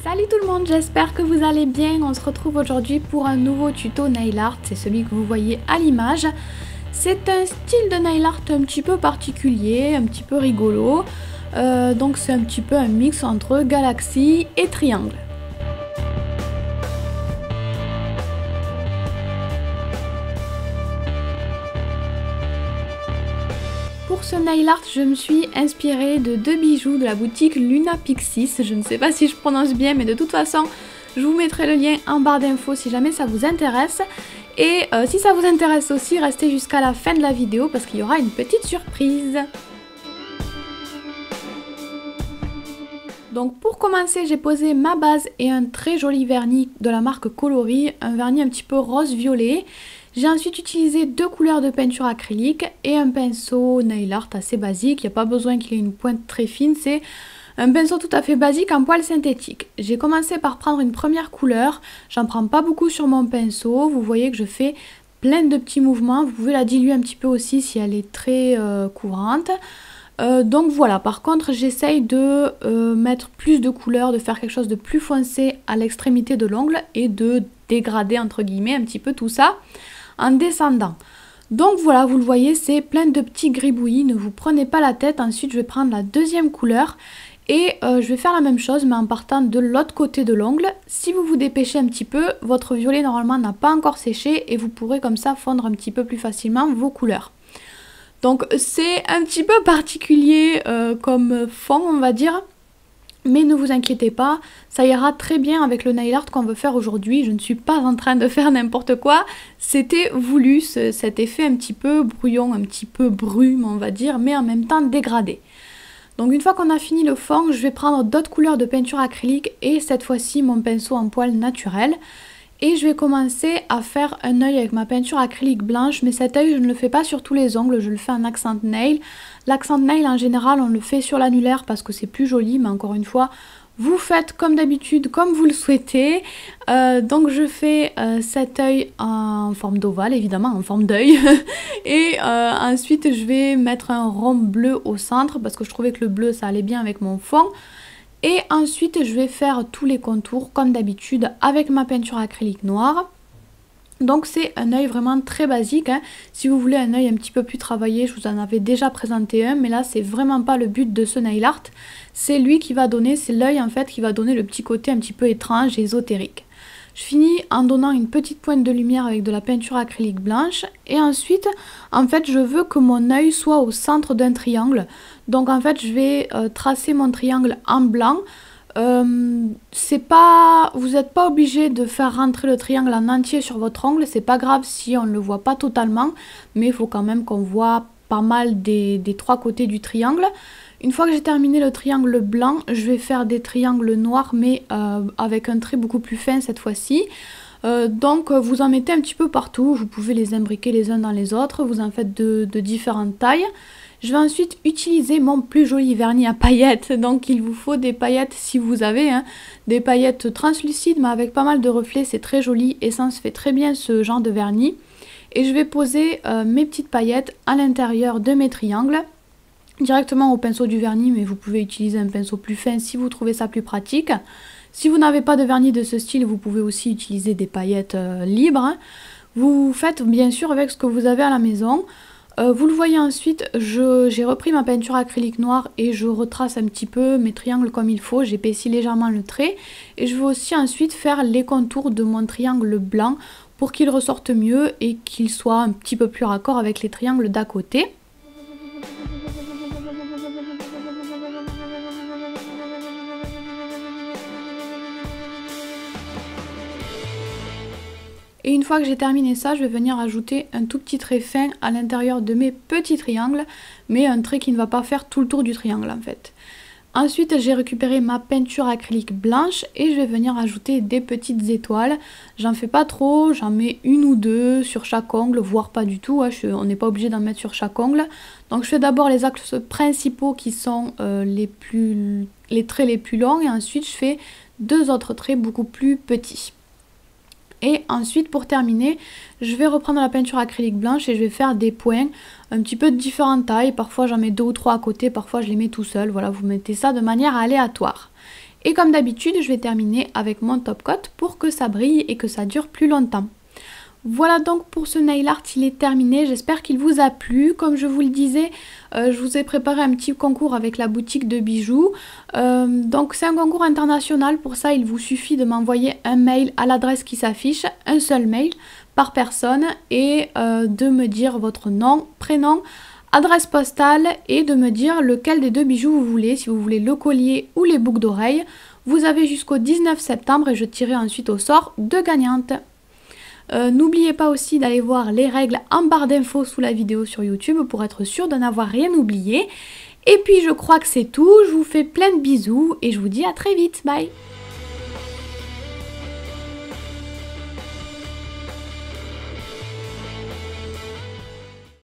Salut tout le monde, j'espère que vous allez bien. On se retrouve aujourd'hui pour un nouveau tuto nail art, c'est celui que vous voyez à l'image. C'est un style de nail art un petit peu particulier, un petit peu rigolo. Donc c'est un petit peu un mix entre galaxie et triangle. Pour ce nail art, je me suis inspirée de deux bijoux de la boutique Luna Pixis. Je ne sais pas si je prononce bien, mais de toute façon, je vous mettrai le lien en barre d'infos si jamais ça vous intéresse. Et si ça vous intéresse aussi, restez jusqu'à la fin de la vidéo parce qu'il y aura une petite surprise. Donc pour commencer, j'ai posé ma base et un très joli vernis de la marque Coloris, un vernis un petit peu rose-violet. J'ai ensuite utilisé deux couleurs de peinture acrylique et un pinceau nail art assez basique. Il n'y a pas besoin qu'il ait une pointe très fine, c'est un pinceau tout à fait basique en poil synthétique. J'ai commencé par prendre une première couleur, j'en prends pas beaucoup sur mon pinceau. Vous voyez que je fais plein de petits mouvements, vous pouvez la diluer un petit peu aussi si elle est très courante. Donc voilà, par contre j'essaye de mettre plus de couleurs, de faire quelque chose de plus foncé à l'extrémité de l'ongle et de dégrader entre guillemets un petit peu tout ça en descendant. Donc voilà, vous le voyez, c'est plein de petits gribouillis, ne vous prenez pas la tête. Ensuite je vais prendre la deuxième couleur et je vais faire la même chose mais en partant de l'autre côté de l'ongle. Si vous vous dépêchez un petit peu, votre violet normalement n'a pas encore séché et vous pourrez comme ça fondre un petit peu plus facilement vos couleurs. Donc c'est un petit peu particulier comme fond on va dire, mais ne vous inquiétez pas, ça ira très bien avec le nail art qu'on veut faire aujourd'hui. Je ne suis pas en train de faire n'importe quoi, c'était voulu cet effet un petit peu brouillon, un petit peu brume on va dire, mais en même temps dégradé. Donc une fois qu'on a fini le fond, je vais prendre d'autres couleurs de peinture acrylique et cette fois-ci mon pinceau en poil naturel. Et je vais commencer à faire un œil avec ma peinture acrylique blanche, mais cet œil je ne le fais pas sur tous les ongles, je le fais en accent nail. L'accent nail en général on le fait sur l'annulaire parce que c'est plus joli, mais encore une fois vous faites comme d'habitude, comme vous le souhaitez. Donc je fais cet œil en forme d'ovale, évidemment en forme d'œil. Et ensuite je vais mettre un rond bleu au centre parce que je trouvais que le bleu ça allait bien avec mon fond. Et ensuite je vais faire tous les contours comme d'habitude avec ma peinture acrylique noire. Donc c'est un œil vraiment très basique, hein. Si vous voulez un œil un petit peu plus travaillé, je vous en avais déjà présenté un, mais là c'est vraiment pas le but de ce nail art. C'est lui qui va donner, c'est l'œil en fait qui va donner le petit côté un petit peu étrange et ésotérique. Je finis en donnant une petite pointe de lumière avec de la peinture acrylique blanche. Et ensuite, en fait, je veux que mon œil soit au centre d'un triangle. Donc en fait, je vais tracer mon triangle en blanc. Vous n'êtes pas obligé de faire rentrer le triangle en entier sur votre ongle. C'est pas grave si on ne le voit pas totalement. Mais il faut quand même qu'on voit pas mal des trois côtés du triangle. Une fois que j'ai terminé le triangle blanc, je vais faire des triangles noirs mais avec un trait beaucoup plus fin cette fois-ci. Donc vous en mettez un petit peu partout, vous pouvez les imbriquer les uns dans les autres, vous en faites de différentes tailles. Je vais ensuite utiliser mon plus joli vernis à paillettes, donc il vous faut des paillettes si vous avez, hein, des paillettes translucides mais avec pas mal de reflets, c'est très joli et ça se fait très bien ce genre de vernis. Et je vais poser mes petites paillettes à l'intérieur de mes triangles. Directement au pinceau du vernis, mais vous pouvez utiliser un pinceau plus fin si vous trouvez ça plus pratique. Si vous n'avez pas de vernis de ce style, vous pouvez aussi utiliser des paillettes libres, hein. Vous faites bien sûr avec ce que vous avez à la maison. Vous le voyez ensuite, j'ai repris ma peinture acrylique noire et je retrace un petit peu mes triangles comme il faut. J'épaissis légèrement le trait et je vais aussi ensuite faire les contours de mon triangle blanc pour qu'il ressorte mieux et qu'il soit un petit peu plus raccord avec les triangles d'à côté. Et une fois que j'ai terminé ça, je vais venir ajouter un tout petit trait fin à l'intérieur de mes petits triangles, mais un trait qui ne va pas faire tout le tour du triangle en fait. Ensuite, j'ai récupéré ma peinture acrylique blanche et je vais venir ajouter des petites étoiles. J'en fais pas trop, j'en mets une ou deux sur chaque ongle, voire pas du tout, hein, on n'est pas obligé d'en mettre sur chaque ongle. Donc je fais d'abord les axes principaux qui sont les traits les plus longs et ensuite je fais deux autres traits beaucoup plus petits. Et ensuite pour terminer, je vais reprendre la peinture acrylique blanche et je vais faire des points un petit peu de différentes tailles. Parfois j'en mets 2 ou 3 à côté, parfois je les mets tout seul. Voilà, vous mettez ça de manière aléatoire. Et comme d'habitude, je vais terminer avec mon top coat pour que ça brille et que ça dure plus longtemps. Voilà donc pour ce nail art, il est terminé, j'espère qu'il vous a plu. Comme je vous le disais, je vous ai préparé un petit concours avec la boutique de bijoux. Donc c'est un concours international, pour ça il vous suffit de m'envoyer un mail à l'adresse qui s'affiche, un seul mail par personne, et de me dire votre nom, prénom, adresse postale et de me dire lequel des deux bijoux vous voulez, si vous voulez le collier ou les boucles d'oreilles. Vous avez jusqu'au 19 septembre et je tirerai ensuite au sort deux gagnantes. N'oubliez pas aussi d'aller voir les règles en barre d'infos sous la vidéo sur YouTube pour être sûr de n'avoir rien oublié. Et puis je crois que c'est tout, je vous fais plein de bisous et je vous dis à très vite, bye!